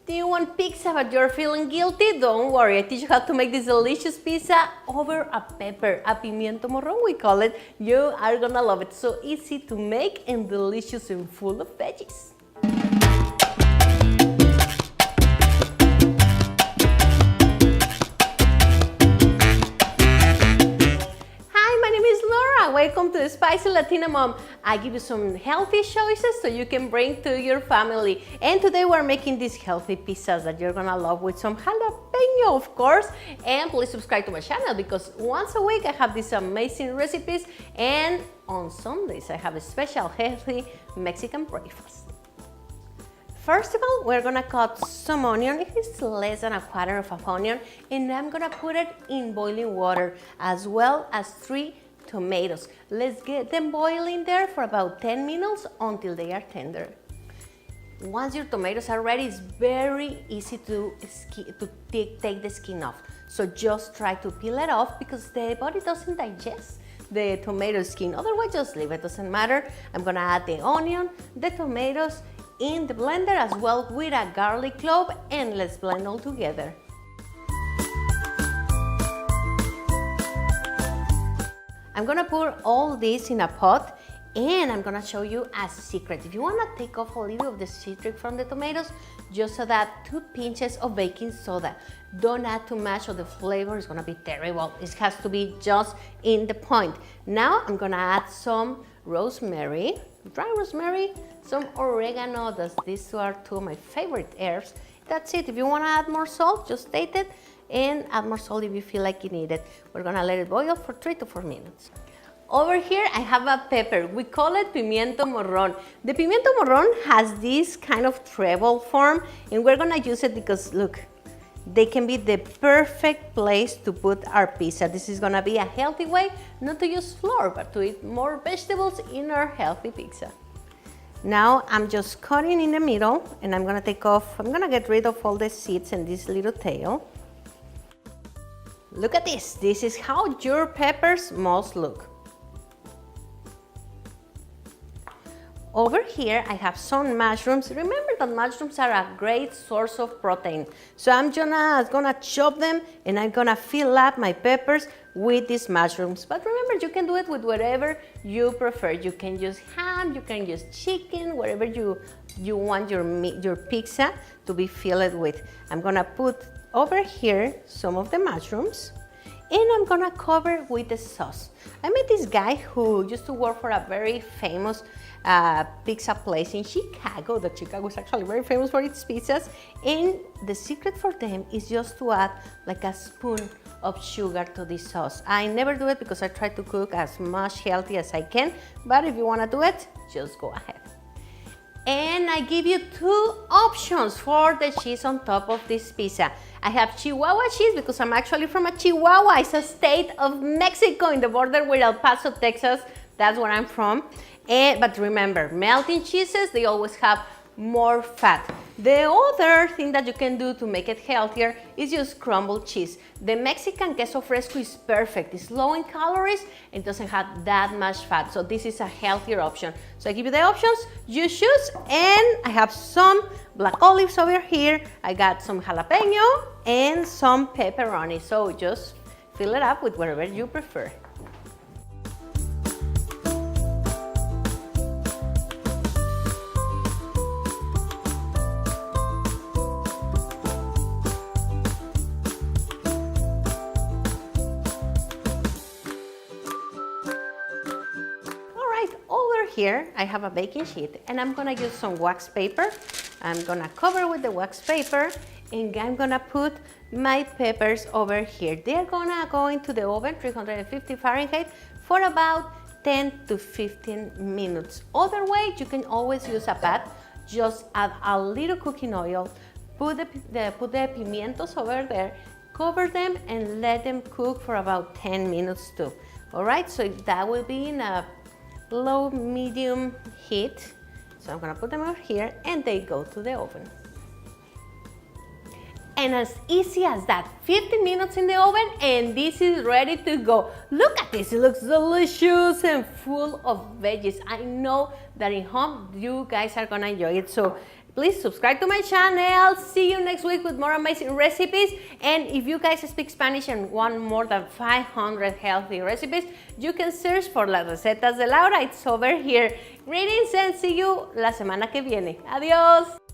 Do you want pizza but you're feeling guilty? Don't worry, I teach you how to make this delicious pizza over a pepper, a pimiento morrón we call it. You are gonna love it. So easy to make and delicious and full of veggies. Welcome to the Spicy Latina Mom. I give you some healthy choices so you can bring to your family. And today we're making these healthy pizzas that you're gonna love with some jalapeno, of course. And please subscribe to my channel because once a week I have these amazing recipes. And on Sundays I have a special healthy Mexican breakfast. First of all, we're gonna cut some onion. It's less than a quarter of an onion. And I'm gonna put it in boiling water as well as 3 tomatoes. Let's get them boiling there for about 10 minutes until they are tender. Once your tomatoes are ready, it's very easy to take the skin off. So just try to peel it off because the body doesn't digest the tomato skin. Otherwise, just leave it, doesn't matter. I'm gonna add the onion, the tomatoes in the blender as well with a garlic clove, and let's blend all together. I'm gonna put all this in a pot and I'm gonna show you a secret. If you wanna take off a little of the citric from the tomatoes, just add 2 pinches of baking soda. Don't add too much or the flavor is gonna be terrible. It has to be just in the point. Now I'm gonna add some rosemary, dry rosemary, some oregano. These are 2 of my favorite herbs. That's it. If you wanna add more salt, just taste it and add more salt if you feel like you need it. We're gonna let it boil for 3 to 4 minutes. Over here I have a pepper. We call it pimiento morrón. The pimiento morrón has this kind of treble form and we're gonna use it because look, they can be the perfect place to put our pizza. This is gonna be a healthy way not to use flour but to eat more vegetables in our healthy pizza. Now I'm just cutting in the middle and I'm gonna get rid of all the seeds and this little tail. Look at this. This is how your peppers must look. Over here, I have some mushrooms. Remember that mushrooms are a great source of protein. So I'm gonna chop them and I'm gonna fill up my peppers with these mushrooms. But remember, you can do it with whatever you prefer. You can use ham, you can use chicken, whatever you want your pizza to be filled with. I'm gonna put over here some of the mushrooms and I'm gonna cover with the sauce. I met this guy who used to work for a very famous pizza place in Chicago. Chicago is actually very famous for its pizzas, and the secret for them is just to add like a spoon of sugar to this sauce. I never do it because I try to cook as much healthy as I can, but if you wanna do it, just go ahead. And I give you 2 options for the cheese on top of this pizza. I have Chihuahua cheese because I'm actually from Chihuahua. It's a state of Mexico in the border with El Paso, Texas. That's where I'm from. But remember, melting cheeses, they always have more fat. The other thing that you can do to make it healthier is use crumbled cheese. The Mexican queso fresco is perfect. It's low in calories and doesn't have that much fat. So this is a healthier option. So I give you the options, you choose, and I have some black olives over here. I got some jalapeno and some pepperoni. So just fill it up with whatever you prefer. Here I have a baking sheet and I'm gonna use some wax paper. I'm gonna cover with the wax paper and I'm gonna put my peppers over here. They're gonna go into the oven, 350 Fahrenheit, for about 10 to 15 minutes. Other way, you can always use a pat. Just add a little cooking oil, put the pimientos over there, cover them and let them cook for about 10 minutes too. All right, so that will be in a low medium heat. So I'm gonna put them over here and they go to the oven. And as easy as that, 15 minutes in the oven and this is ready to go. Look at this, it looks delicious and full of veggies. I know that in home you guys are gonna enjoy it. So Please subscribe to my channel. See you next week with more amazing recipes. And if you guys speak Spanish and want more than 500 healthy recipes, you can search for Las Recetas de Laura. It's over here. Greetings and see you la semana que viene. Adiós.